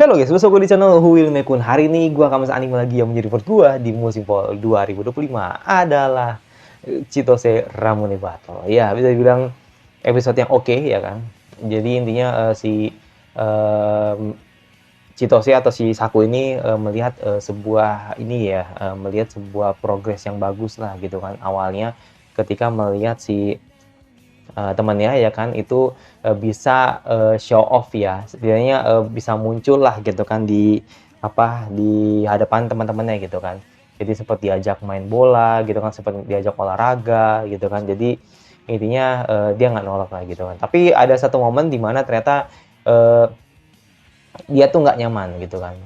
Halo guys, bersama gue di channel Huil Nekun. Hari ini gue akan masuk anime lagi yang menjadi favorit gue di musim fall 2025 adalah Chitose Ramune Battle. Ya, bisa dibilang episode yang oke ya kan. Jadi intinya si Chitose atau si Saku ini melihat sebuah ini ya, melihat sebuah progres yang bagus lah gitu kan. Awalnya ketika melihat si temannya ya kan itu bisa show off ya, setidaknya bisa muncul lah gitu kan di di hadapan teman-temannya gitu kan. Jadi sempat diajak main bola gitu kan, sempat diajak olahraga gitu kan. Jadi intinya dia nggak nolak lah gitu kan. Tapi ada satu momen di mana ternyata eh, dia tuh nggak nyaman gitu kan.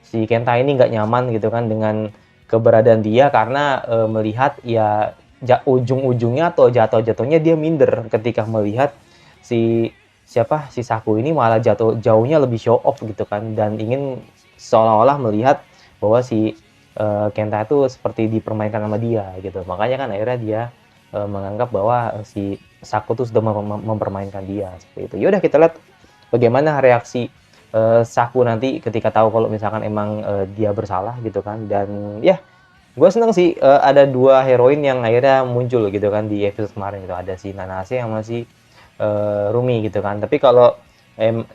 Si Kenta ini nggak nyaman gitu kan dengan keberadaan dia karena melihat ya ujung-ujungnya atau jatuh-jatuhnya dia minder ketika melihat si si Saku ini malah jauhnya lebih show off gitu kan, dan ingin seolah-olah melihat bahwa si Kenta itu seperti dipermainkan sama dia gitu. Makanya kan akhirnya dia menganggap bahwa si Saku tuh sudah mempermainkan dia seperti itu. Yaudah kita lihat bagaimana reaksi Saku nanti ketika tahu kalau misalkan emang dia bersalah gitu kan. Dan ya gue seneng sih ada dua heroin yang akhirnya muncul gitu kan di episode kemarin gitu. Ada si Nanase yang masih Rumi gitu kan. Tapi kalau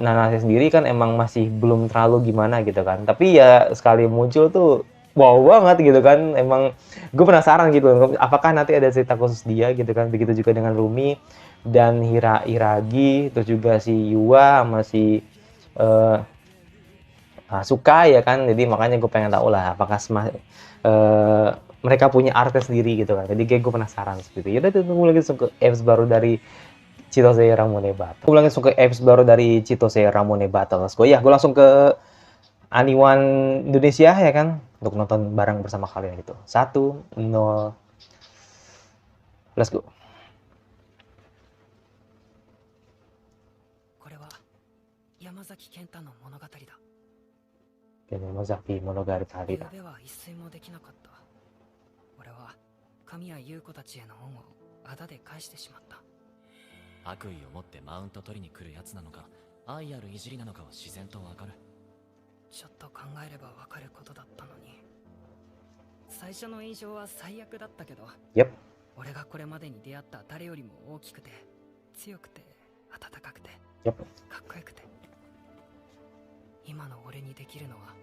Nanase sendiri kan emang masih belum terlalu gimana gitu kan. Tapi ya sekali muncul tuh wow banget gitu kan. Emang gue penasaran gitu apakah nanti ada cerita khusus dia gitu kan. Begitu juga dengan Rumi dan Hiragi, terus juga si Yua sama si uh, suka ya kan. Jadi makanya gue pengen tahu lah apakah mereka punya artis sendiri gitu kan. Jadi kayak gue penasaran seperti itu. Yaudah tunggu lagi ke apps baru dari Chitose Ramune Battle. Gue langsung ke apps baru dari Chitose Ramune Battle. Let's go ya, gue langsung ke Aniwan Indonesia ya kan untuk nonton bareng bersama kalian gitu. 1-0, let's go. これは山崎健太の物語だ。 Yamazaki Monogatari だ。 ゆうべは一睡もできなかった。俺は神谷優子たちへの恩をあだで返してしまった。悪意を持ってマウント取りに来るやつなのか、愛あるいじりなのかは自然とわかる。ちょっと考えればわかることだったのに。最初の印象は最悪だったけど、 Yep. 俺がこれまでに出会った誰よりも大きくて強くて温かくて Yep. かっこよくて、今の俺にできるのは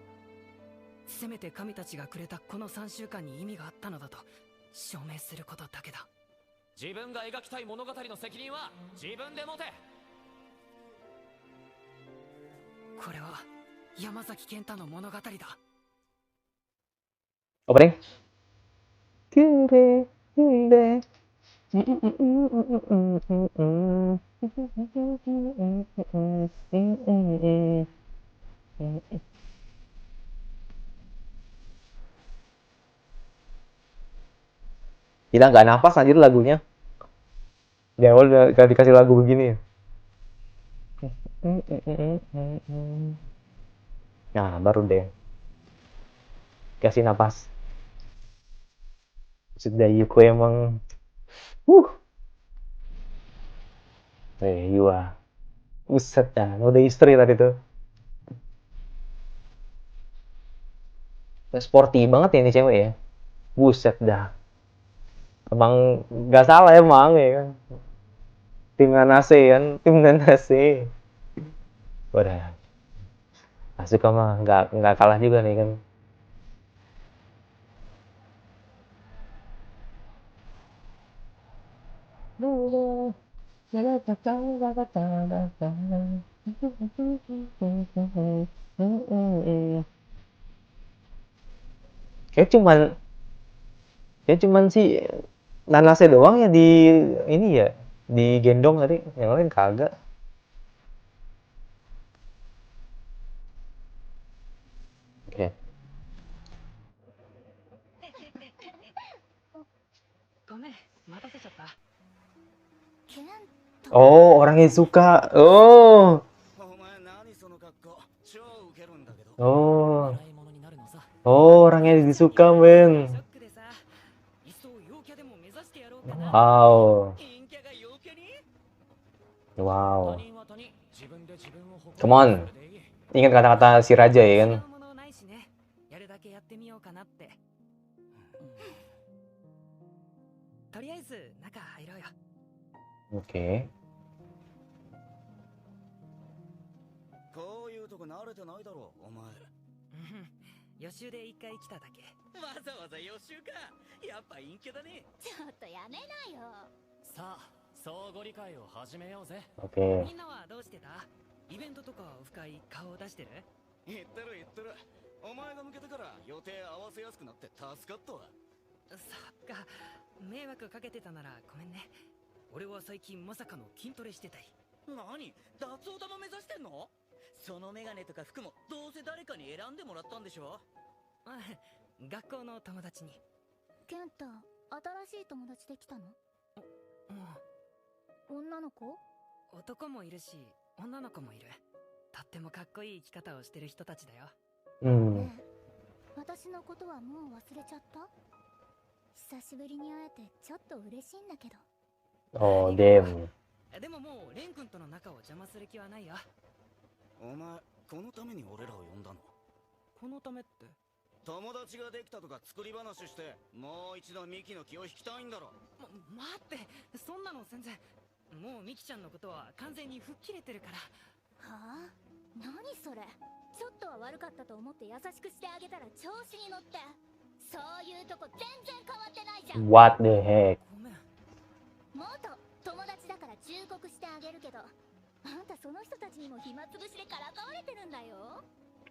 せめて神たちがくれたこの3週間に意味があったのだと証明することだけだ。自分が描きたい物語の責任は自分で持て。これは山崎健太の物語だ。 Opening. Kure, kure. Kita nggak nafas anjir lagunya. Ya udah dikasih lagu begini. Nah, baru deh. Kasih nafas. Sudah Yuko emang Yua. Buset dah, udah istri tadi tuh. Sporty banget ya ini cewek ya. Buset dah. Emang nggak salah emang ya kan. Tim Nanase kan, tim Nanase. Udah. Asuka mah nggak kalah juga nih kan. Kayak cuman si Nanase doang ya di ini ya, digendong tadi, yang lain kagak. Oke. Oh, orang yang suka. Oh. Oh. Oh, orang yang disuka, men. Wow. Wow. Come on. Ingat kata-kata si raja ya kan. ものないしね。やるだけやってみようかなって。とりあえず中入ろうよ。 Oke. こういうとこ慣れてないだろお前。うん予習で一回来ただけ。わざわざ予習か。やっぱ陰キャだね。ちょっとやめなよ。さあ相互理解を始めようぜ。 Oke. みんなはどうしてた？イベントとかオフ会顔を出してる？言ってる言ってる。お前が抜けてから予定合わせやすくなって助かったわ。そっか。迷惑かけてたならごめんね。俺は最近まさかの筋トレしてたい。何？脱毛玉目指してんの？そのメガネとか服もどうせ誰かに選んでもらったんでしょ？あ学校の友達に。ケンタ、新しい友達できたの？うん女の子？男もいるし女の子もいる。とってもかっこいい生き方をしてる人たちだよ。Hmm. ねえ、私のことはもう忘れちゃった？久しぶりに会えてちょっと嬉しいんだけど。 Oh, damn. でももうレン君との仲を邪魔する気はないよ。お前このために俺らを呼んだの？このためって？友達ができたとか作り話してもう一度ミキの気を引きたいんだろ。待って、そんなの全然。もうミキちゃんのことは完全に吹っ切れてるから。はあ？何それ？ちょっとは悪かったと思って優しくしてあげたら調子に乗って。そういうとこ全然変わってないじゃん。 What the heck? ごめん。元友達だから忠告してあげるけど、あんたその人たちにも暇つぶしでからかわれてるんだよ。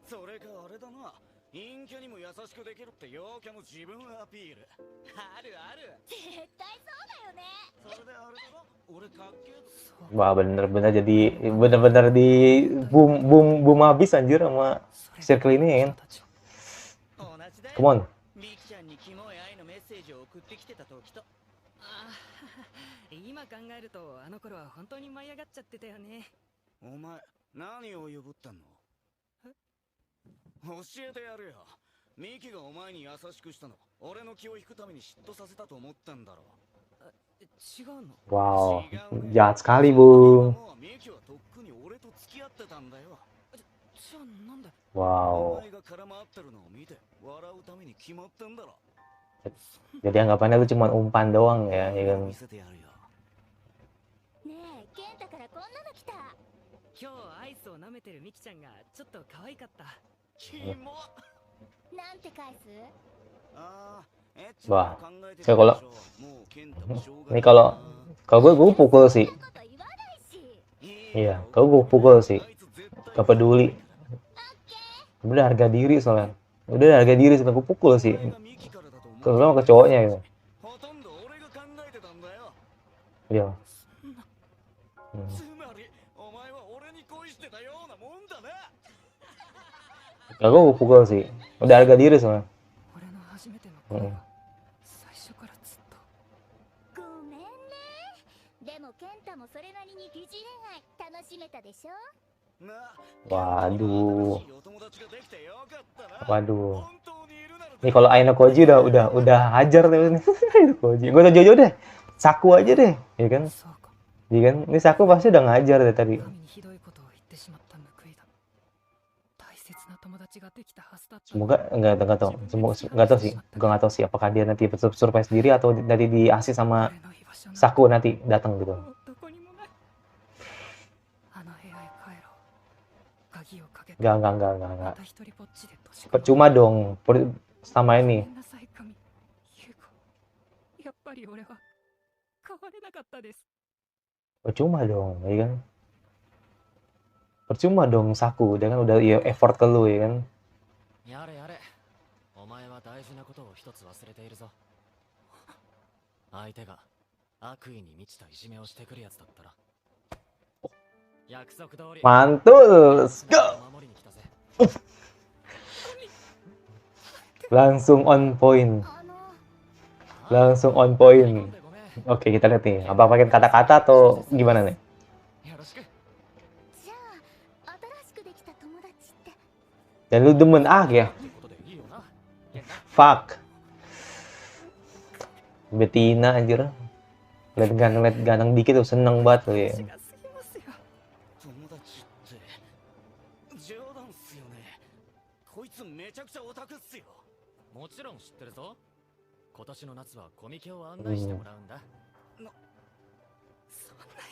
それかあれだな。陰キャにも優しくできるって陽キャの自分アピール。あるある。絶対そうだよね。それであれだろ。俺かっけえぞ。 Wah, bener-bener jadi bener-bener di boom habis anjir sama circle ini ya kan. 同じだよ。 Come on. ミキちゃんにキモい愛のメッセージを送ってきてた時と。あ今考えるとあの頃は本当に舞い上がっちゃってたよね。お前何を呼ぶったの？教えてやるよ。ミキがお前に優しくしたの俺の気を引くために嫉妬させたと思ったんだろう。違うの？ Wow, jahat sekali, Bung. もうミキはとっくに俺と付き合ってたんだよ。じゃあなんだ？お Wow. 前が絡まってるのを見て笑うために決まったんだろ。 Jadi anggapannya itu cuma umpan doang ya, ya kan. 見せてやるよ。ねえ、ケンタからこんなの来た。今日アイスを舐めてるミキちゃんがちょっと可愛かった。キモ。なんて返す？ああ、Wah, 考えて saya る kalau でしょ。もうケンタもしょうが ini ない kalau gue pukul sih. そんなこと言わないし。 Iya, kalau gue pukul sih. あいつ絶対 Gak peduli. Udah harga diri soalnya. Udah harga diri soalnya gue pukul sih. お前がミキからだと思う Kalau sama ke cowoknya gitu. ほとんど俺が考えてたんだよ。 Iya. つまりお前は俺に恋してたようなもんだな。 Kalau gue pukul sih. Udah harga diri soalnya. 俺の初めての恋は最初からずっと。ごめんね。でもケンタもそれなりに疑似恋愛楽しめたでしょ？ なあ Waduh. 新しいお友達ができてよかったな。 Waduh. 本当にいるなら Nih kalau Aino Koji udah hajar tuh ini. Aino Koji. Gue tau Jojo deh. Saku aja deh, ya kan? そうか。 Iya kan? Ini Saku pasti udah ngajar deh tadi. 神にひどいことを言ってしまった報いだ。大切な友達ができたはずだった。 Semoga enggak tahu. Semoga enggak tahu sih. Gue enggak tahu sih apakah dia nanti surprise sendiri atau nanti diasih sama 俺の居場所など Saku nanti datang gitu. どこにもない。あの部屋へ帰ろう。鍵をかけて Enggak. また一人ぼっちで年越し Percuma dong sama ご ini. めんなさい神。優子。やっぱり俺は変われなかったです。 Percuma dong, ya kan? Percuma dong Saku, dia kan udah ya, effort ke lu ya kan? やれやれお前は大事なことを一つ忘れているぞ。相手が悪意に満ちたいじめをしてくるやつだったら約束通り Mantul, let's go! 守りに来たぜ。 Langsung on point. あの、 Langsung on point. Oke, kita lihat nih. Apa pakai kata-kata atau gimana nih? よろしく。じゃあ新しくできた友達って。 Dan lu demen ya? ってことでいいよな。 Fuck. Betina anjir. Lihat ganteng dikit tuh seneng banget tuh ya. 話が過ぎますよ。友達って冗談ちゃくちゃオタクっすよ。もちろん知ってるぞ。今年の夏はコミケを案内してもらうんだ。そんな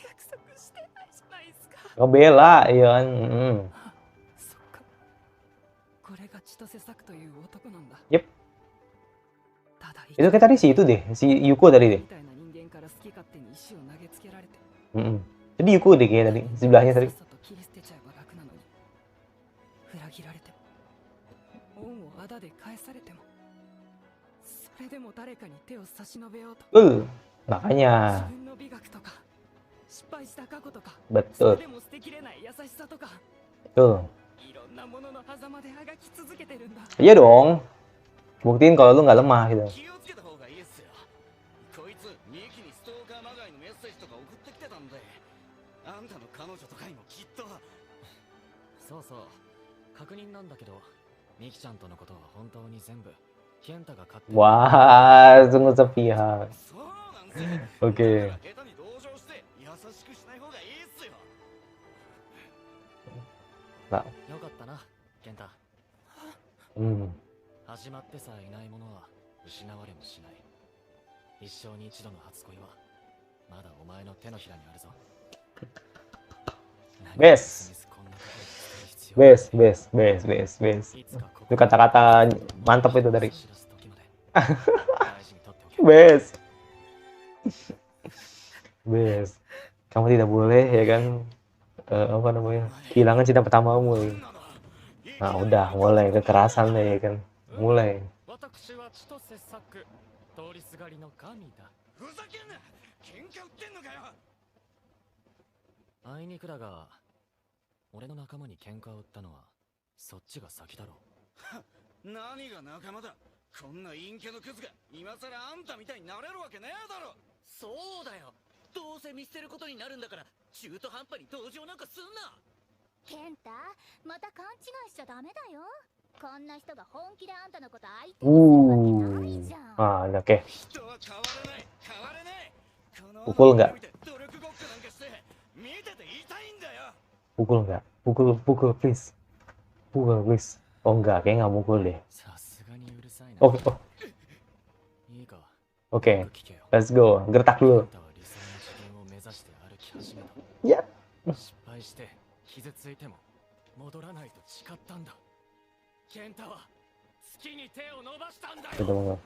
約束してないじゃないですか。 Ngebela, iya kan. Mm. そっか、これが千歳作という男なんだ。 Yep. ただ Itu kayak tadi si itu deh, si Yuko tadi deh. みたいな人間から好き勝手に石を投げつけられて、 Mm-mm. Jadi Yuko deh kayak tadi, sebelahnya さ tadi. っさと切り捨てちゃえば楽なのに、裏切られても恩をあだで返されても、それでも誰かに手を差し伸べようと、 Makanya. 自分の美学とか失敗した過去とか、そ Betul, れでも捨てきれない優しさとか、 betul. いろんなものの狭間であがき続けてるんだ。 Iya dong. Buktiin kalau lu nggak lemah gitu. 気をつけた方がいいっすよ。こいつミキにストーカーまがいのメッセージとか送ってきてたんで、あんたの彼女とかにもきっと。そうそう。確認なんだけど、ミキちゃんとのことは本当に全部、ケンタが勝手に。 Wah, sungguh sepihak. そうなんすよ。 Oke. だから下手に同情して優しくしない方がいいっすよ。Nah, よかったな、ケンタ。 hmm. 始まってさえいないものは失われもしない。一生に一度の初恋はまだお前の手のひらにあるぞ。 Bes. こんなことをする必要は Bes. いつかここ Itu kata-kata mantap itu dari 知らす時まで大事にとっておけ。 Bes. Bes. Kamu tidak boleh ya kan, apa namanya, kehilangan cinta pertamamu. Nah udah mulai kekerasan deh ya kan, mulai. 私は千歳作、通りすがりの神だ。ふざけんな。喧嘩売ってんのかよ。あいにくだが、俺の仲間に喧嘩を売ったのはそっちが先だろう。何が仲間だ。こんな陰キャのクズが今さらあんたみたいになれるわけねえだろ。そうだよ。どうせ見捨てることになるんだから中途半端に同情なんかすんな。ケンタ、また勘違いしちゃダメだよ。こんな人が本気であんたのこと相手にするわけないじゃん。 Ah, oke. 人は変われない。変われない。この Pukul nggak? 見て努力ごっこなんかして見てて痛いんだよ。 Pukul nggak? Pukul please. Pukul please. Oh enggak, kayak nggak mukul deh. さすがにうるさいな。 Oh, いいか。 oke. よく聞けよ。 Let's go. Gertak ケン dulu. タは理想の自分を目指して歩き始めた。 Ya. 失敗して傷ついても戻らないと誓ったんだ。ケンタは月に手を伸ばしたんだ Gitu, よ。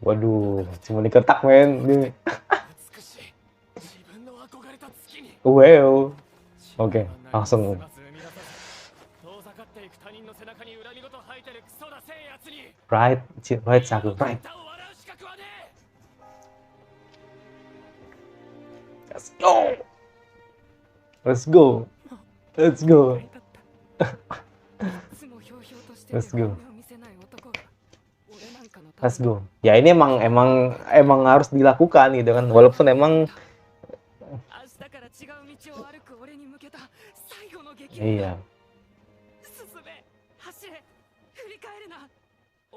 Waduh, cuma dikertak men. Ini. 美しい自分の憧れた月に。 Wow. Oke, langsung. 遠ざかっていく他人の背中に恨み事吐いてるクソだせえやつに。 Right, right Saku, ケン right. タを笑う資格はねえ。 Let's go. Let's go. Let's go. いつもひょうひょうとしてて Let's go. 本音を見せない男が俺なんかのため Let's go. Ya ini emang harus dilakukan gitu kan. Walaupun emang 明日から違う道を歩く俺に向けた最後の激 iya. 進め走れ振り返るな。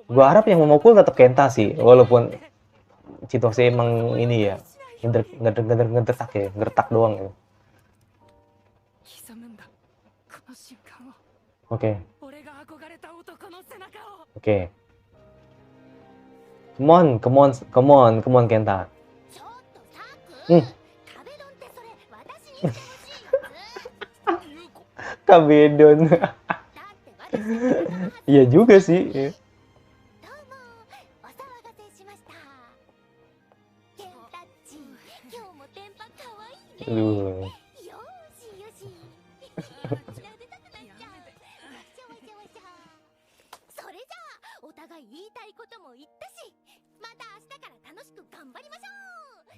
Gua harap yang memukul tetap Kenta sih. Walaupun Chitose emang ini ya. Ngedetak ya. Gertak doang ya. 刻むんだこの瞬間を。 Oke. 俺が憧れた男の背中を。 Oke. Come on Kenta. ちょっとサク、うん壁ドンってそれ私にしてほしいやつ。ゆうこ Kabedon. だって私の仲間は Iya juga sih. どうもお騒がせしました。ケンタッチ、今日もテンパ可愛いね。 Aduh. よしよし。調べたくなっちゃう。わしゃわしゃわしゃ。それじゃあお互い言いたいことも言ったし、また明日から楽しく頑張りましょう。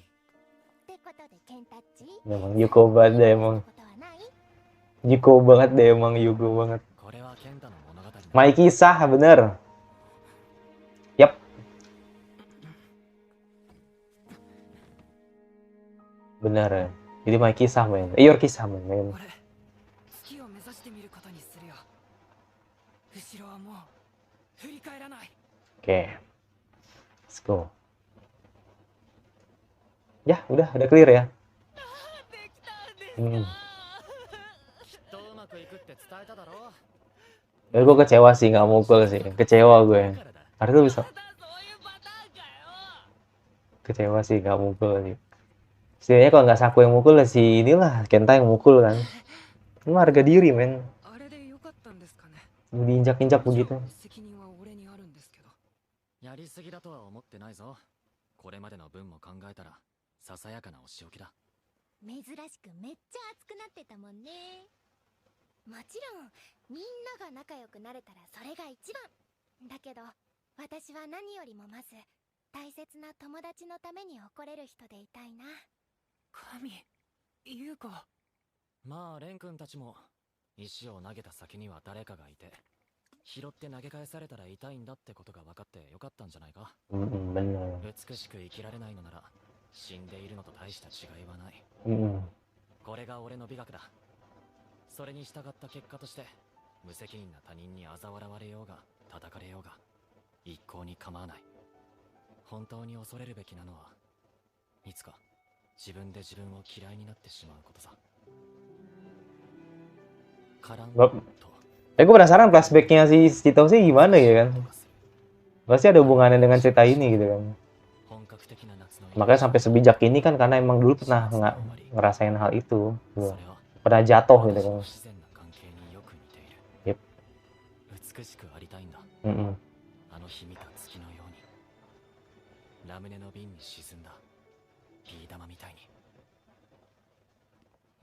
ってことでケンタッチ、 Emang Yuko banget deh emang. ことはない？ Yuko banget deh emang Yuko banget. これはケンタの物語だ。 My kisah bener. Yap. Bener ya. Jadi my kisah men. Your kisah men. 俺月を目指してみることにするよ。後ろはもう振り返らない。 Oke. Let's go. Ya, udah clear ya. できたんですか。 Hmm. きっとうまくいくって伝えただろう。Gue kecewa sih nggak mukul sih, kecewa gue. だからだ Harus tuh bisa またそういうパターンかよ。 kecewa sih nggak mukul sih. Setidaknya kalau nggak Saku yang mukul ya si inilah Kenta yang mukul kan. Ini harga diri men, あれでよかったんですかね。 diinjak-injak begitu. 責任は俺にあるんですけど。やりすぎだとは思ってないぞ。これまでの分も考えたらささやかなお仕置きだ。珍しくめっちゃ熱くなってたもんね。もちろんみんなが仲良くなれたらそれが一番だけど、私は何よりもまず大切な友達のために怒れる人でいたいな。神、優子。まあレン君たちも石を投げた先には誰かがいて、拾って投げ返されたら痛いんだってことが分かってよかったんじゃないか。 Bener. 美しく生きられないのなら死んでいるのと大した違いはない。 これが俺の美学だ。それに従った結果として無責任な他人に嘲笑われようが叩かれようが一向に構わない。本当に恐れるべきなのはいつか自分で自分を嫌いになってしまうことさ。カラン Bap- と gue penasaran flashbacknya si Cito sih gimana ya kan? Pasti ada hubungannya dengan cerita ini gitu kan. 本格的な夏の Makanya sampai sebijak ini kan karena emang dulu pernah ngerasain hal itu, gitu. それは Pernah jatuh gitu 私 kan. の自然な関係によく似ている。 Yep. 美しくありたいんだ。 Mm-mm. あの日見た月のようにラムネの瓶に沈んだビー玉みたいに。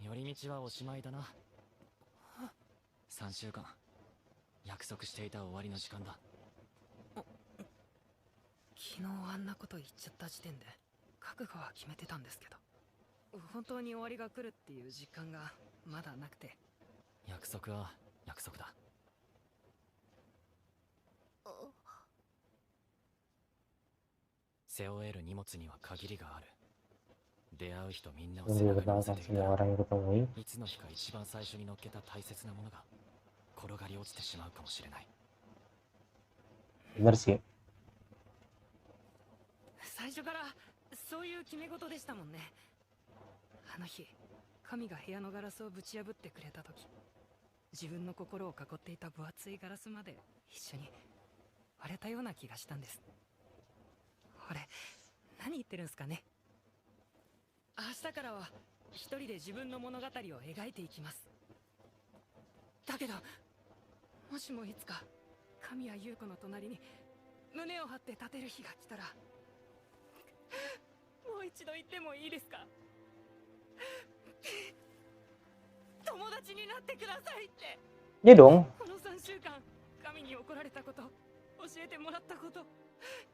寄り道はおしまいだな。3週間約束していた終わりの時間だ。昨日あんなこと言っちゃった時点で覚悟は決めてたんですけど、本当に終わりが来るっていう実感がまだなくて。約束は約束だ。背負える荷物には限りがある。出会う人みんなを Yang 背 dia 中に乗 kenal せ sama てい semua た。 orang yang ketemui. いつの日か一番最初に乗っけた大切なものが転がり落ちてしまうかもしれない。 Bener sih. 最初からそういう決め事でしたもんね。あの日神が部屋のガラスをぶち破ってくれた時、自分の心を囲っていた分厚いガラスまで一緒に割れたような気がしたんです。俺何言ってるんすかね。明日からは一人で自分の物語を描いていきます。だけどもしもいつか神谷優子の隣に胸を張って立てる日が来たら、もう一度言ってもいいですか。友達になってくださいって。 Ya dong. この3週間神に怒られたこと、教えてもらったこと、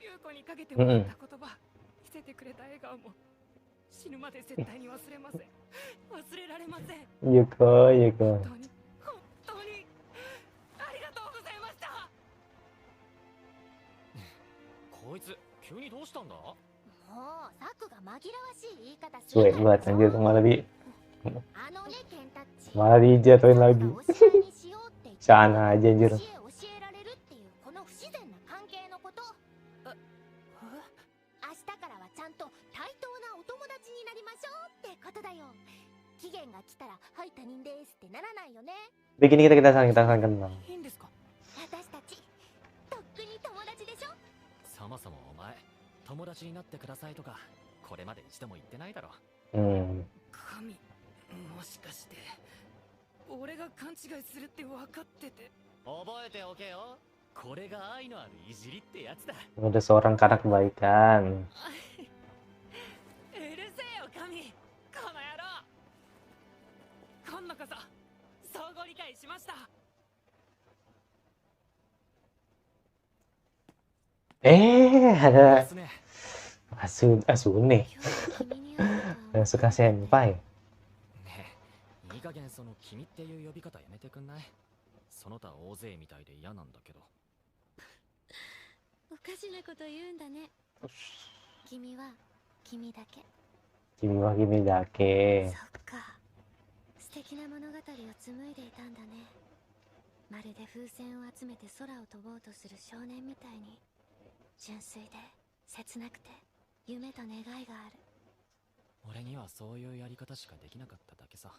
優子にかけてもらった言葉、見せてくれた笑顔も死ぬまで絶対に忘れません。忘れられません。 Yuko, Yuko. 本当に本当にありがとうございました。こいつ急にどうしたんだ。もうサクが紛らわしい言い方す Cuek るな banget anjir, よ。 あのねケンタッチ、 malah dijatuhin サ lagi. クがおしまいにしようって言って Sana aja anjir. 教えられるっていうこの不自然な関係のこと。明日からはちゃんと対等なお友達になりましょうってことだよ。期限が来たらはい他人ですってならないよね。 Begini kita saling kenal. いいんですか。私たちとっくに友達でしょ。そもそもお前友達になってくださいとかこれまで一度も言ってないだろ。 神、もしかして俺が勘違いするって分かってて。覚えておけよ。これが愛のあるいじりってやつだ。 Udah seorang kanak kebaikan. うるせえよ神、この野郎。今度こそ相互理解しました。 Ada ですね。 Asune 今日君に会うこと suka senpai. ねえ、いい加減その君っていう呼び方やめてくんない。その他大勢みたいで嫌なんだけど。おかしなこと言うんだね。君は君だけ。 Kimi wa kimi dake. そっか。素敵な物語を紡いでいたんだね。まるで風船を集めて空を飛ぼうとする少年みたいに純粋で切なくて夢と願いがある。俺にはそういうやり方しかできなかっただけさ。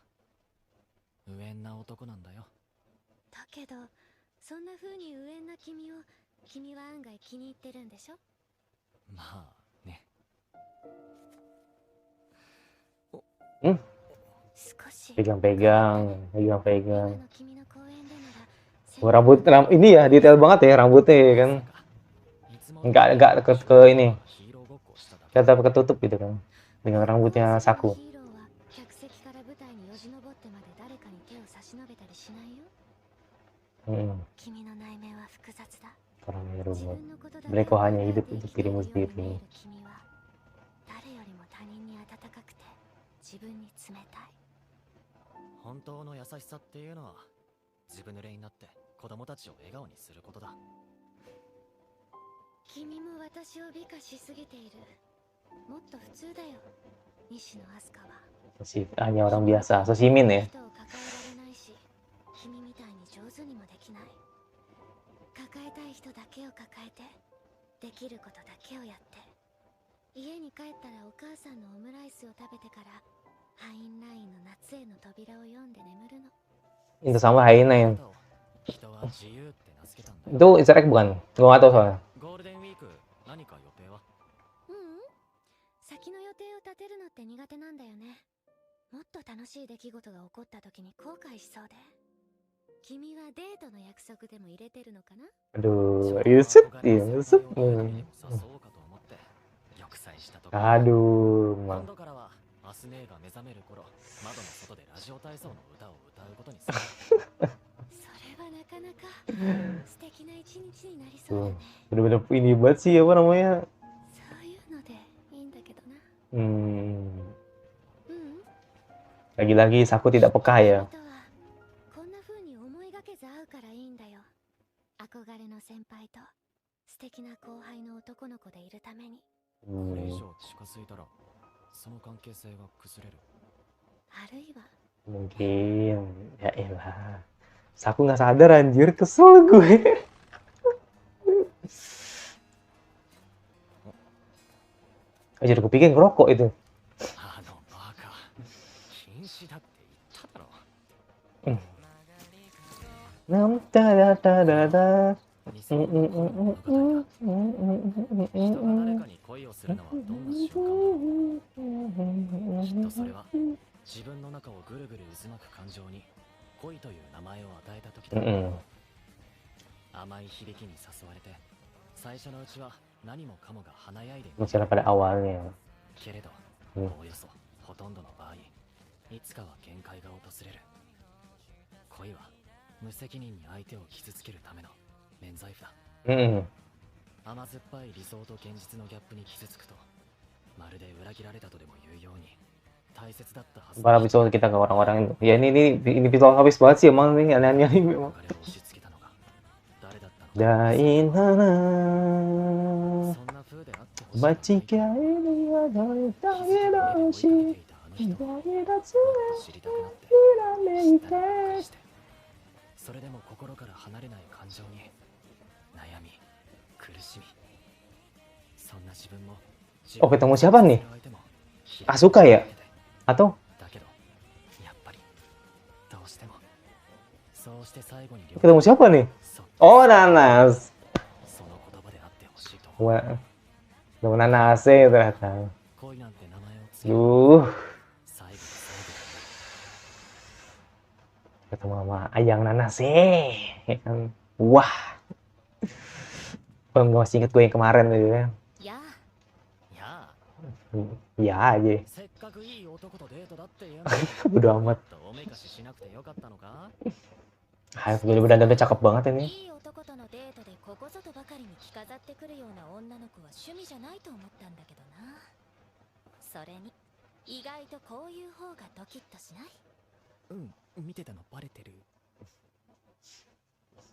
無縁な男なんだよ。だけどそんな風に無縁な君を君は案外気に入ってるんでしょ。まあね。Hmm, 少し pegang-pegang, 今 pegang-pegang. の君の公園でなら Oh, ini ya detail banget ya rambutnya ya kan. いつも Nggak deket ke ini, ヒーローごっこしただけ tetap ketutup gitu kan. Dengan rambutnya Saku. ヒーローは客席から舞台によじ登ってまで誰かに手を差し伸べたりしないよ。 Hmm, 君の内面は複雑だ。 orang 自 Hero. 分のことだけ Mereka を考 hanya え hidup て生 untuk きている dirimu ように見え sendiri. る君は誰よりも他人に温かくて自分に冷たい。本当の優しさっていうのはずぶ濡れになって子供たちを笑顔にすることだ。君も私を美化しすぎている。もっと普通だよ、西野飛鳥は。 Masih hanya orang biasa, Sosimin ya. 人を抱えられないし、君みたいに上手にもできない。抱えたい人だけを抱えて、できることだけをやって。家に帰ったらお母さんのオムライスを食べてからハインラインの夏への扉を読んで眠るの。 Itu sama Haina yang 人は自由って名付けたんだよ。 itu Easter egg bukan? Gua nggak tahu soalnya. ゴールデンウィーク何か予定は？ううん、先の予定を立てるのって苦手なんだよね。もっと楽しい出来事が起こった時に後悔しそうで。君はデートの約束でも入れてるのかな。 Aduh, Yusuf ya, Yusuf. そうかと思って玉砕したところ。 Aduh, 今 Mang. 度からはアスネーが目覚める頃、窓の外でラジオ体操の歌を歌うことにする。それはなかなか素敵な一日になりそうだね。 Bener-bener ini banget sih apa namanya. そういうのでいいんだけどな。 Hmm, うん。 lagi-lagi Saku tidak peka ya. 君とはこんな風に思いがけず会うからいいんだよ。憧れの先輩と素敵な後輩の男の子でいるために。これ以 Hmm, 上近づいたらその関係性が崩れる。あるいは mungkin ya elah. Saku nggak sadar anjir, kesel gue. Oh, jadi kepikir ngerokok itu. あのバカ、禁止だって言っただろ。 Nam ta da ta da da. 偽物の恋の物語だ。人が誰かに恋をするのはどんな瞬間だろう。きっとそれは自分の中をぐるぐる渦巻く感情に恋という名前を与えた時だ。 Mm-mm. 甘い響きに誘われて最初のうちは何もかもが華やいで Bicara pada awalnya. けれど、うんおおよそほとんどの場合いつかは限界が訪れる。恋は無責任に相手を傷つけるための免罪符だ。 Mm-mm. 甘酸っぱい理想と現実のギャップに傷つくとまるで裏切られたとでも言うように大切だったはず Para visual kita ke orang-orang itu. Ya ini visual habis banget sih emang nih aneh-aneh ini memang. 別れを押し付けたのが誰だったのか。 Dainana そんな風であってほしいのはないけど Bachika ini adalah 気づけば追いかけ Tagedashi ていたあの人をもっと知りたくなって知ったりばっかりして、それでも心から離れない感情に悩み苦しみ、そんな自分も Oh, ketemu siapa nih? 相手も Asuka ya? Atau だけどやっぱりどうしてもそうして最後に ketemu siapa nih? そ Oh, Nanas. その言葉であってほしいと Wah, ketemu Nanas ternyata. 恋なんて名前をつける Duh, 最後の最後 ketemu sama Ayang Nanas ya kan. Wah. Bang, gak masih inget gue yang kemarin gitu kan. やあ。いや Ya aja. せっかくいい男とデートだって言うの Bodo amat. とおめかししなくてよかったのか。 Ah, jadi benar-benar cakep banget ini. いい男とのデートでここぞとばかりに着飾ってくるような女の子は趣味じゃないと思ったんだけどな。それに意外とこういう方がドキッとしない？うん見てたのバレてる。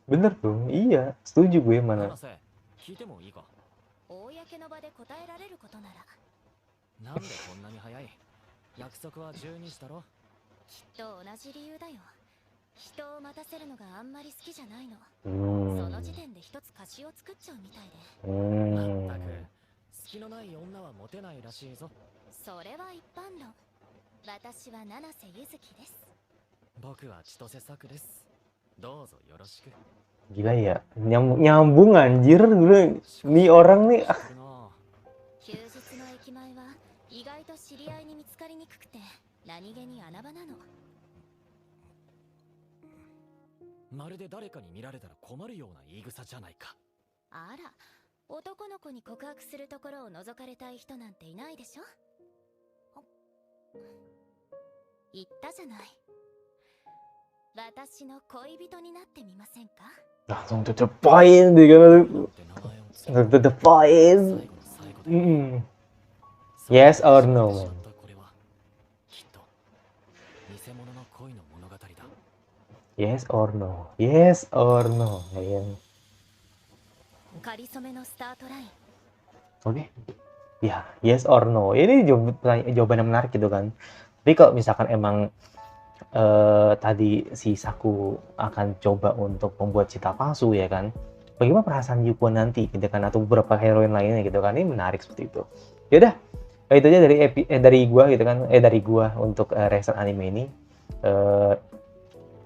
Bener dong, iya. Setuju gue 七 mana. 瀬聞いてもいいか。公の場で答えられることなら。なんでこんなに早い。約束は12時だろ。きっと同じ理由だよ。人を待たせるのがあんまり好きじゃないの。 Hmm. その時点で一つ貸しを作っちゃうみたいで。ま Hmm. ったく隙のない女はモテないらしいぞ。それは一般論。私は七瀬ゆずきです。僕は千歳作です。どうぞよろしく。Gila ya, nyambung anjir gue nih orang nih. するな。休日の駅前は意外と知り合いに見つかりにくくて何気に穴場なの。まるで誰かに見られたら困るような言い草じゃないか。あら、男の子に告白するところを覗かれたい人なんていないでしょ。言ったじゃない。私の恋人になってみませんか？ Langsung to the point gitu. って名前をつけた To the 最 point. 後の最後で。 Mm. Yes or no, man? これはきっと偽物の恋の物語だ。 Yes or no? Yes or no? Ayan. かりそめのスタートライン。 Oke. Ya, yes or no. Ini jawaban yang menarik gitu kan. Tapi kalau misalkan emang tadi si Saku akan coba untuk membuat cinta palsu ya kan, bagaimana perasaan Yuko nanti gitu kan, atau beberapa heroin lainnya gitu kan, ini menarik seperti itu. Yaudah, itu aja dari gua gitu kan, dari gua untuk reaction anime ini.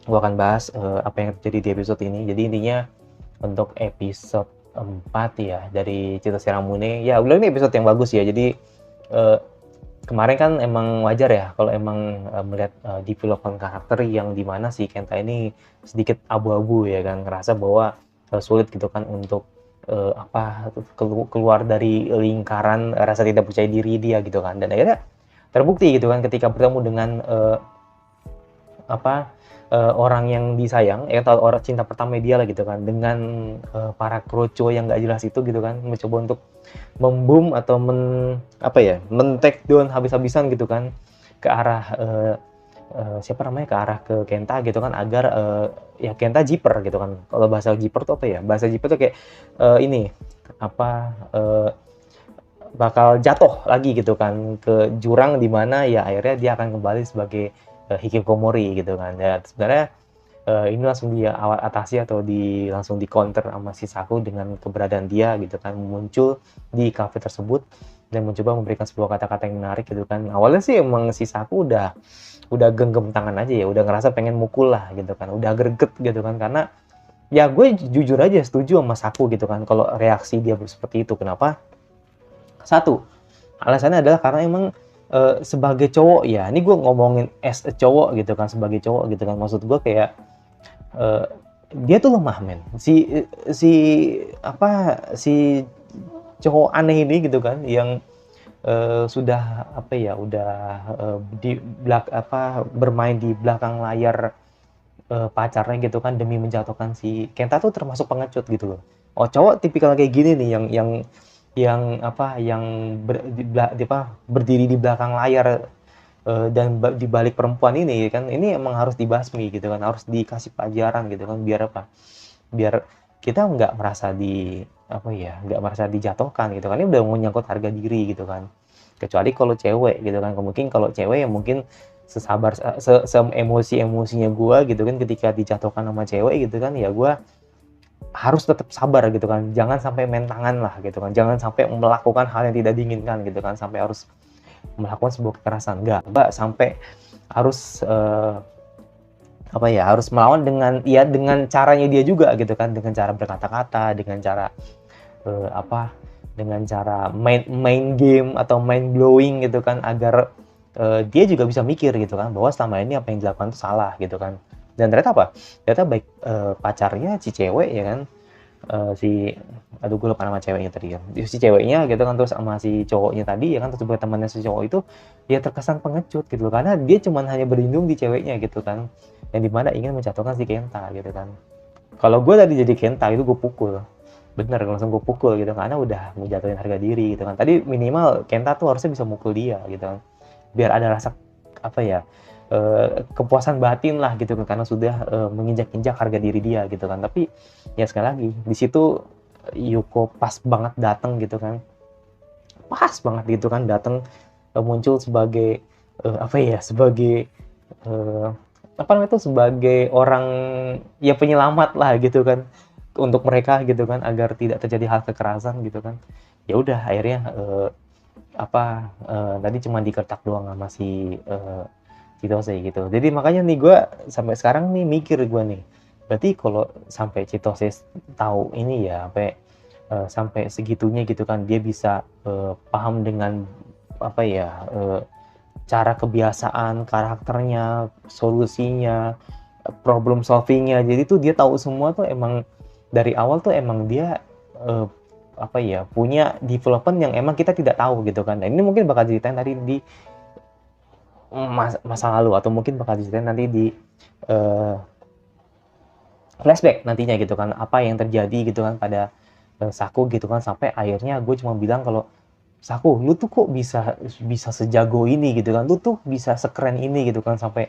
Gua akan bahas apa yang terjadi di episode ini. Jadi intinya untuk episode 4 ya dari Cerita Si Ramune, ya udah ini episode yang bagus ya. Jadi kemarin kan emang wajar ya kalau emang melihat development karakter yang dimana si Kenta ini sedikit abu-abu ya kan, ngerasa bahwa sulit gitu kan untuk keluar dari lingkaran rasa tidak percaya diri dia gitu kan, dan akhirnya terbukti gitu kan ketika bertemu dengan orang yang disayang, atau orang cinta pertama dia lah gitu kan, dengan para kroco yang nggak jelas itu gitu kan, mencoba untuk memboom atau men-take down habis-habisan gitu kan ke arah ke arah ke Kenta gitu kan, agar ya Kenta jiper gitu kan. Kalau bahasa jiper tuh apa ya? Bahasa jiper tuh kayak bakal jatuh lagi gitu kan ke jurang di mana ya akhirnya dia akan kembali sebagai hikikomori gitu kan. Ya sebenarnya ini langsung dia atasi atau langsung di counter sama si Saku dengan keberadaan dia gitu kan, muncul di cafe tersebut dan mencoba memberikan sebuah kata-kata yang menarik gitu kan. Awalnya sih emang si Saku udah genggam tangan aja ya, udah ngerasa pengen mukul lah gitu kan, udah greget gitu kan, karena ya gue jujur aja setuju sama Saku gitu kan kalau reaksi dia seperti itu. Kenapa? Satu, alasannya adalah karena emang sebagai cowok ya, ini gue ngomongin as a cowok gitu kan, sebagai cowok gitu kan, maksud gue kayak dia tuh lemah men, si cowok aneh ini gitu kan, yang sudah bermain di belakang layar pacarnya gitu kan demi menjatuhkan si Kenta tuh termasuk pengecut gitu loh. Oh, cowok tipikal kayak gini nih berdiri di belakang layar dan di balik perempuan ini kan, ini emang harus dibasmi gitu kan, harus dikasih pelajaran gitu kan, biar kita nggak merasa dijatuhkan gitu kan. Ini udah menyangkut harga diri gitu kan, kecuali kalau cewek gitu kan. Mungkin kalau cewek ya mungkin emosinya gue gitu kan ketika dijatuhkan sama cewek gitu kan, ya gue harus tetap sabar gitu kan, jangan sampai main tangan lah gitu kan, jangan sampai melakukan hal yang tidak diinginkan gitu kan, sampai harus melakukan sebuah kekerasan, enggak sampai harus harus melawan dengan caranya dia juga gitu kan, dengan cara berkata-kata, dengan cara dengan cara main game atau main blowing gitu kan, agar dia juga bisa mikir gitu kan bahwa selama ini apa yang dilakukan itu salah gitu kan. Dan ternyata baik pacarnya si cewek ya kan, gue lupa nama ceweknya tadi ya, si ceweknya gitu kan, terus sama si cowoknya tadi ya kan, terus sebagai temannya si cowok itu ya terkesan pengecut gitu loh, karena dia cuman hanya berlindung di ceweknya gitu kan, yang dimana ingin menjatuhkan si Kenta gitu kan. Kalau gue tadi jadi Kenta itu gue pukul, bener langsung gue pukul gitu, karena udah menjatuhin harga diri gitu kan. Tadi minimal Kenta tuh harusnya bisa mukul dia gitu kan, biar ada rasa kepuasan batin lah gitu kan, karena sudah menginjak-injak harga diri dia gitu kan. Tapi ya sekali lagi di situ Yuko pas banget datang gitu kan, pas banget gitu kan datang, muncul sebagai sebagai orang ya penyelamat lah gitu kan untuk mereka gitu kan, agar tidak terjadi hal kekerasan gitu kan. Ya udah akhirnya tadi cuma dikertak doang sama si Chitose gitu. Jadi makanya nih gue sampai sekarang nih mikir gue nih berarti kalau sampai Chitose tahu ini ya, sampai segitunya gitu kan, dia bisa paham dengan apa ya, cara kebiasaan, karakternya, solusinya, problem solvingnya. Jadi tuh dia tahu semua tuh emang dari awal tuh emang dia apa ya, punya development yang emang kita tidak tahu gitu kan. Nah, ini mungkin bakal ceritain tadi di masa lalu atau mungkin bakal ceritain nanti di flashback nantinya gitu kan, apa yang terjadi gitu kan pada Saku gitu kan, sampai akhirnya gue cuma bilang kalau Saku, lu tuh kok bisa sejago ini gitu kan, lu tuh bisa sekeren ini gitu kan, sampai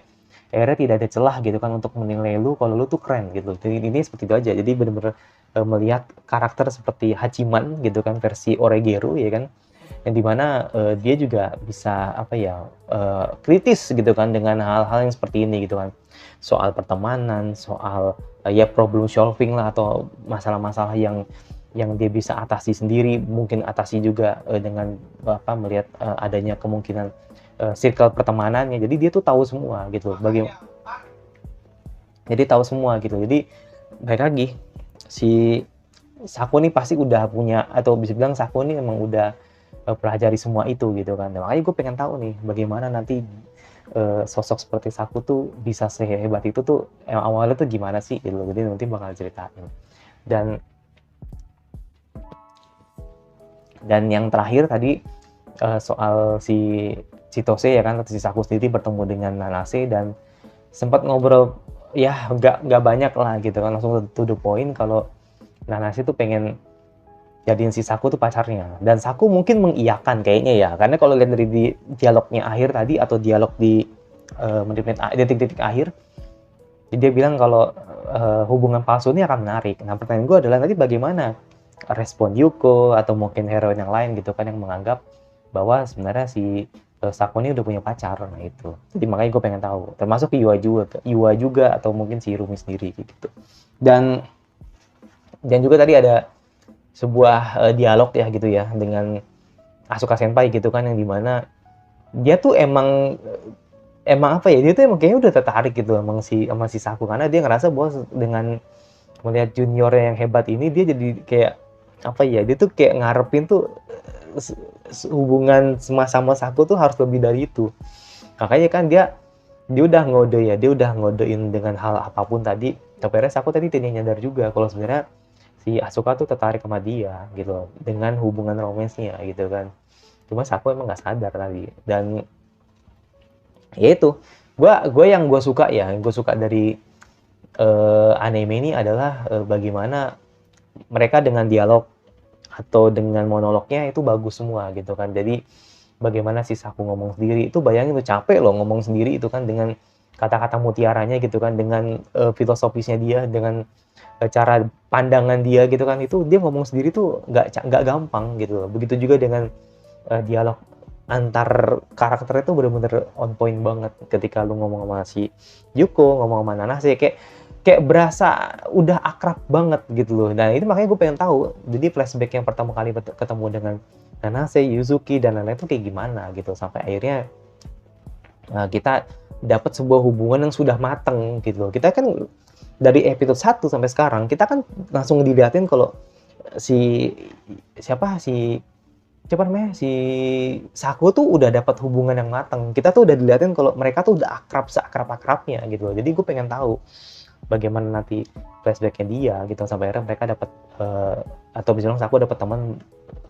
akhirnya tidak ada celah gitu kan untuk menilai lu kalau lu tuh keren gitu. Jadi ini seperti itu aja. Jadi benar-benar melihat karakter seperti Hachiman gitu kan, versi Oregeru ya kan, yang dimana dia juga bisa apa ya, kritis gitu kan dengan hal-hal yang seperti ini gitu kan, soal pertemanan, soal ya problem solving lah, atau masalah-masalah yang dia bisa atasi sendiri, mungkin atasi juga dengan apa, melihat adanya kemungkinan circle pertemanannya. Jadi dia tuh tahu semua gitu, jadi tahu semua gitu. Jadi balik lagi, si Saku nih pasti udah punya, atau bisa bilang Saku nih emang udah pelajari semua itu gitu kan. Nah, makanya gue pengen tahu nih bagaimana nanti sosok seperti Saku tuh bisa sehebat itu tuh awalnya tuh gimana sih gitu. Jadi nanti bakal ceritain. Dan yang terakhir tadi soal si Chitose ya kan, atau si Saku sendiri bertemu dengan Nanase dan sempat ngobrol ya nggak banyak lah gitu kan, langsung to the point kalau Nanase tuh pengen jadiin si Saku tuh pacarnya, dan Saku mungkin mengiyakan kayaknya ya, karena kalau lihat dari dialognya akhir tadi, atau dialog di detik-detik akhir, dia bilang kalau hubungan palsu ini akan menarik. Nah, pertanyaan gue adalah nanti bagaimana respon Yuko atau mungkin heroin yang lain gitu kan, yang menganggap bahwa sebenarnya si Saku ini udah punya pacar. Nah itu, jadi makanya gue pengen tahu, termasuk Yua juga atau mungkin si Rumi sendiri gitu. Dan juga tadi ada sebuah dialog ya gitu ya dengan Asuka Senpai gitu kan, yang dimana dia tuh emang apa ya, dia tuh emang kayaknya udah tertarik gitu sama si Saku, karena dia ngerasa bahwa dengan melihat juniornya yang hebat ini, dia jadi kayak apa ya, dia tuh kayak ngarepin tuh hubungan sama Saku tuh harus lebih dari itu. Makanya kan dia udah ngodein dengan hal apapun tadi, tapi Saku tadi tidak nyadar juga kalau sebenarnya si Asuka tuh tertarik sama dia gitu dengan hubungan romansnya gitu kan. Cuma Saku emang nggak sadar tadi. Dan ya itu, yang gue suka dari anime ini adalah bagaimana mereka dengan dialog atau dengan monolognya itu bagus semua gitu kan. Jadi bagaimana si Saku ngomong sendiri itu, bayangin tuh, capek loh ngomong sendiri itu kan, dengan kata-kata mutiaranya gitu kan, dengan filosofisnya dia, dengan cara pandangan dia gitu kan, itu dia ngomong sendiri tuh nggak gampang gitu loh. Begitu juga dengan dialog antar karakter itu bener-bener on point banget. Ketika lu ngomong sama si Yuko, ngomong sama Nanase, kayak berasa udah akrab banget gitu loh. Nah itu makanya gue pengen tahu, jadi flashback yang pertama kali ketemu dengan Nanase, Yuzuki, dan lain-lain itu kayak gimana gitu, sampai akhirnya kita dapat sebuah hubungan yang sudah mateng gitu loh. Kita kan dari episode 1 sampai sekarang, kita kan langsung dilihatin kalau si Saku tuh udah dapat hubungan yang mateng. Kita tuh udah dilihatin kalau mereka tuh udah seakrab-akrabnya gitu loh. Jadi gue pengen tahu bagaimana nanti flashbacknya dia gitu, sampai akhirnya mereka dapat atau bisa bilang Saku dapat teman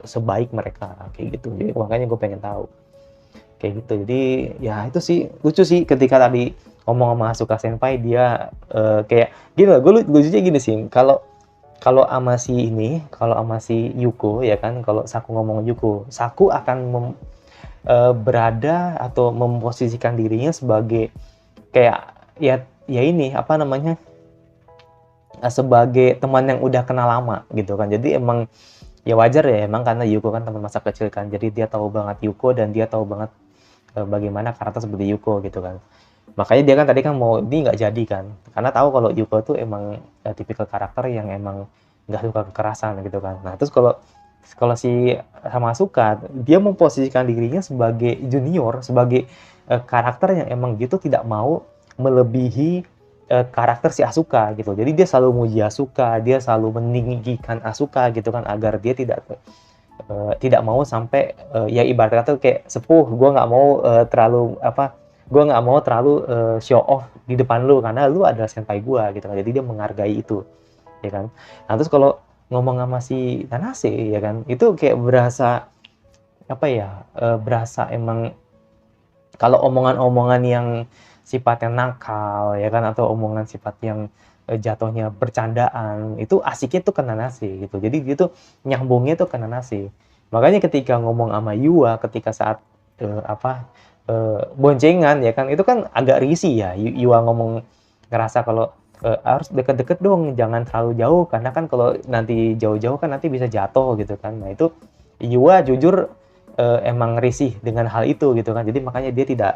sebaik mereka kayak gitu. Jadi makanya gue pengen tahu kayak gitu. Jadi ya itu sih lucu sih ketika tadi ngomong sama Asuka Senpai, dia kayak gini loh, gue lucunya gini sih, kalau sama si Yuko ya kan, kalau Saku ngomong Yuko, Saku akan berada atau memposisikan dirinya sebagai kayak ya ini apa namanya, sebagai teman yang udah kenal lama gitu kan. Jadi emang ya wajar ya, emang karena Yuko kan teman masa kecil kan, jadi dia tahu banget Yuko dan dia tahu banget bagaimana karakter seperti Yuko gitu kan. Makanya dia kan tadi kan mau ini nggak jadi kan, karena tahu kalau Yuko tuh emang tipikal karakter yang emang nggak suka kekerasan gitu kan. Nah terus kalau si Asuka, dia memposisikan dirinya sebagai junior, sebagai karakter yang emang gitu tidak mau melebihi karakter si Asuka gitu. Jadi dia selalu muji Asuka, dia selalu meninggikan Asuka gitu kan agar dia tidak mau sampai ya ibarat kata kayak sepuh, gue nggak mau terlalu gue nggak mau terlalu show off di depan lu karena lu adalah senpai gue gitu kan. Jadi dia menghargai itu, ya kan. Nah terus kalau ngomong sama si Nanase ya kan, itu kayak berasa berasa emang kalau omongan-omongan yang sifatnya nakal ya kan, atau omongan sifat yang jatuhnya bercandaan, itu asiknya tuh ke Nanase gitu. Jadi dia tuh nyambungnya tuh ke Nanase. Makanya ketika ngomong sama Yua ketika saat boncengan ya kan, itu kan agak risih ya. Yua ngomong ngerasa kalau harus deket-deket dong, jangan terlalu jauh karena kan kalau nanti jauh-jauh kan nanti bisa jatuh gitu kan. Nah itu Yua jujur emang risih dengan hal itu gitu kan. Jadi makanya dia tidak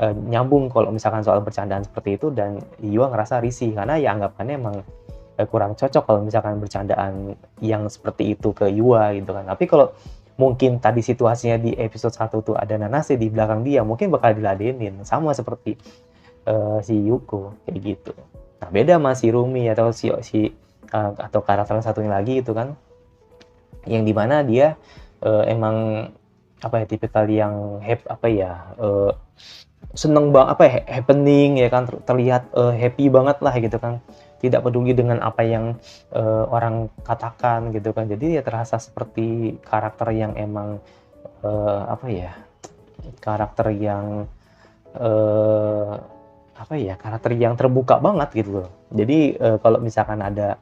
nyambung kalau misalkan soal bercandaan seperti itu, dan Yua ngerasa risih karena ya anggapannya emang kurang cocok kalau misalkan bercandaan yang seperti itu ke Yua gitu kan. Tapi kalau mungkin tadi situasinya di episode 1 tuh ada Nanase di belakang dia, mungkin bakal diladenin sama seperti si Yuko kayak gitu. Nah beda sama si Rumi atau atau karakter satunya lagi itu kan, yang dimana dia emang tipikal yang seneng banget happening ya kan, terlihat happy banget lah gitu kan, tidak peduli dengan apa yang orang katakan gitu kan. Jadi ya terasa seperti karakter yang emang karakter yang karakter yang terbuka banget gitu loh. Jadi kalau misalkan ada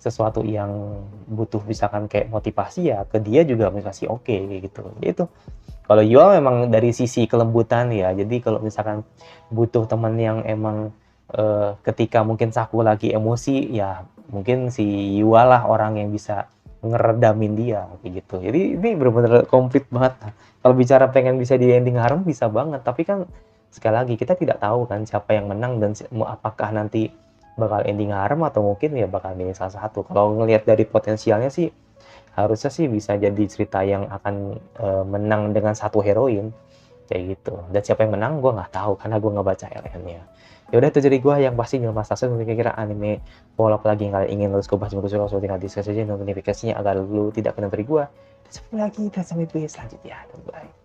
sesuatu yang butuh misalkan kayak motivasi ya ke dia juga motivasi oke gitu. Itu kalau Yua memang dari sisi kelembutan ya. Jadi kalau misalkan butuh teman yang emang ketika mungkin Saku lagi emosi ya mungkin si Yua lah orang yang bisa ngeredamin dia kayak gitu. Jadi ini benar-benar komplit banget. Kalau bicara pengen bisa di ending harem bisa banget, tapi kan sekali lagi kita tidak tahu kan siapa yang menang dan apakah nanti bakal ending harem atau mungkin ya bakal milih salah satu. Kalau ngelihat dari potensialnya sih harusnya sih bisa jadi cerita yang akan menang dengan satu heroin kayak gitu. Dan siapa yang menang gue nggak tahu karena gue nggak baca LN-nya. Ya udah itu jadi gue yang pasti Nilma Station kira-kira anime pola apa lagi yang kalian ingin terus gue bahas kalau tinggal diskusi aja notifikasinya agar lu tidak kena dari gue. Dan sampai lagi dan sampai video selanjutnya. Bye.